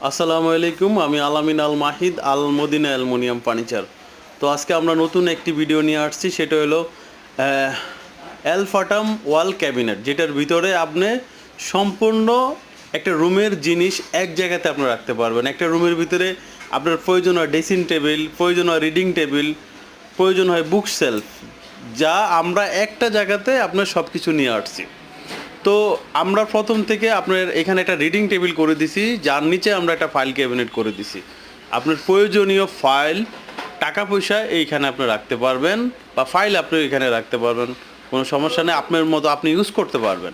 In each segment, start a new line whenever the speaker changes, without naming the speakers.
আসসালামু আলাইকুম, আমি আলামিন আল মাহিদ আল মদিনা অ্যালুমিনিয়াম ফার্নিচার। তো আজকে আমরা নতুন একটি ভিডিও নিয়ে আসছি, সেটা হলো অ্যালফাটাম ওয়াল ক্যাবিনেট, যেটার ভিতরে আপনি সম্পূর্ণ একটা রুমের জিনিস এক জায়গাতে আপনি রাখতে পারবেন। একটা রুমের ভিতরে আপনার প্রয়োজন হয় ড্রেসিং টেবিল, প্রয়োজন হয় রিডিং টেবিল, প্রয়োজন হয় বুক সেলফ, যা আমরা একটা জায়গাতে আপনার সব কিছু নিয়ে আসছি। তো আমরা প্রথম থেকে আপনার এখানে একটা রিডিং টেবিল করে দিছি, যার নিচে আমরা একটা ফাইল ক্যাবিনেট করে দিছি। আপনার প্রয়োজনীয় ফাইল, টাকা পয়সা এইখানে আপনি রাখতে পারবেন, বা ফাইল আপনি এখানে রাখতে পারবেন, কোনো সমস্যা নেই, আপনার মতো আপনি ইউজ করতে পারবেন।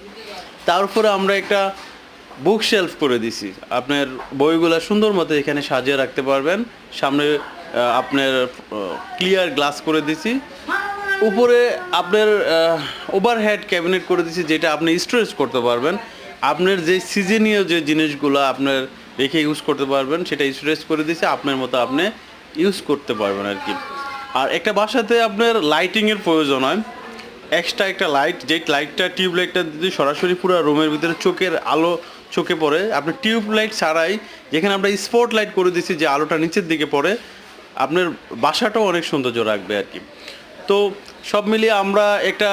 তারপরে আমরা একটা বুক শেলফ করে দিছি, আপনার বইগুলো সুন্দর মতো এখানে সাজিয়ে রাখতে পারবেন। সামনে আপনার ক্লিয়ার গ্লাস করে দিছি। উপরে আপনার ওভারহেড ক্যাবিনেট করে দিচ্ছি, যেটা আপনি স্টোরেজ করতে পারবেন। আপনার যে সিজনীয় যে জিনিসগুলো আপনার রেখে ইউজ করতে পারবেন, সেটা স্টোরেজ করে দিচ্ছি, আপনার মতো আপনি ইউজ করতে পারবেন আর কি। আর একটা বাসাতে আপনার লাইটিংয়ের প্রয়োজন হয়, এক্সট্রা একটা লাইট, যে লাইটটা টিউব লাইটটা যদি সরাসরি পুরো রুমের ভিতরে চোখের আলো চোখে পড়ে, আপনি টিউব লাইট ছাড়াই যেখানে আমরা স্পট লাইট করে দিচ্ছি, যে আলোটা নিচের দিকে পড়ে, আপনার বাসাটাও অনেক সৌন্দর্য রাখবে আর কি। তো সব মিলিয়ে আমরা একটা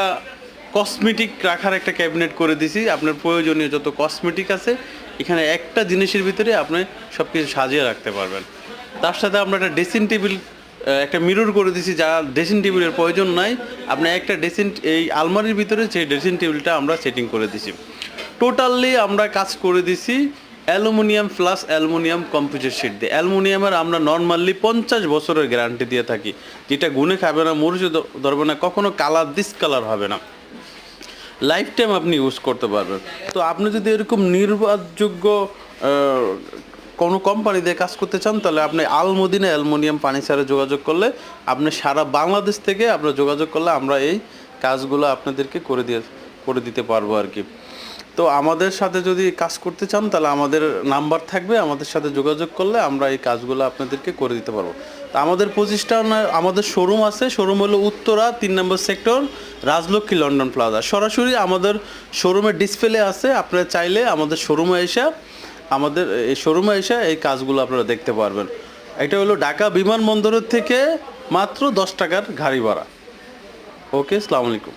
কসমেটিক রাখার একটা ক্যাবিনেট করে দিছি। আপনার প্রয়োজনীয় যত কসমেটিক আছে এখানে একটা জিনিসের ভিতরে আপনি সব কিছু সাজিয়ে রাখতে পারবেন। তার সাথে আমরা একটা ড্রেসিং টেবিল, একটা মিরর করে দিছি, যা ড্রেসিং টেবিলের প্রয়োজন নাই, আপনি একটা এই আলমারির ভিতরে সেই ড্রেসিং টেবিলটা আমরা সেটিং করে দিছি। টোটালি আমরা কাজ করে দিছি aluminium plus aluminium composite sheet দিয়ে। অ্যালুমিনিয়ামের আমরা নর্মালি 50 বছরের গ্যারান্টি দিয়ে থাকি, যেটা গুনে খাবে না, মরিচও ধরবে না, কখনো কালার ডিসকালার হবে না, লাইফ টাইম আপনি ইউজ করতে পারবেন। তো আপনি যদি এরকম নির্ভরযোগ্য কোনো কোম্পানি দিয়ে কাজ করতে চান, তাহলে আপনি আল মদিনা অ্যালুমিনিয়াম ফার্নিচারে যোগাযোগ করলে, আপনি সারা বাংলাদেশ থেকে আপনার যোগাযোগ করলে আমরা এই কাজগুলো আপনাদেরকে করে দিতে পারবো আর কি। তো আমাদের সাথে যদি কাজ করতে চান, তাহলে আমাদের নাম্বার থাকবে, আমাদের সাথে যোগাযোগ করলে আমরা এই কাজগুলো আপনাদেরকে করে দিতে পারবো। তো আমাদের আমাদের শোরুম আছে, শোরুম হলো উত্তরা 3 নম্বর সেক্টর, রাজলক্ষ্মী লন্ডন প্লাজা। সরাসরি আমাদের শোরুমের ডিসপ্লে আছে, আপনারা চাইলে আমাদের শোরুমে এসে এই কাজগুলো আপনারা দেখতে পারবেন। এটা হলো ঢাকা বিমানবন্দরের থেকে মাত্র 10 টাকার গাড়ি ভাড়া। ওকে, আসসালামু আলাইকুম।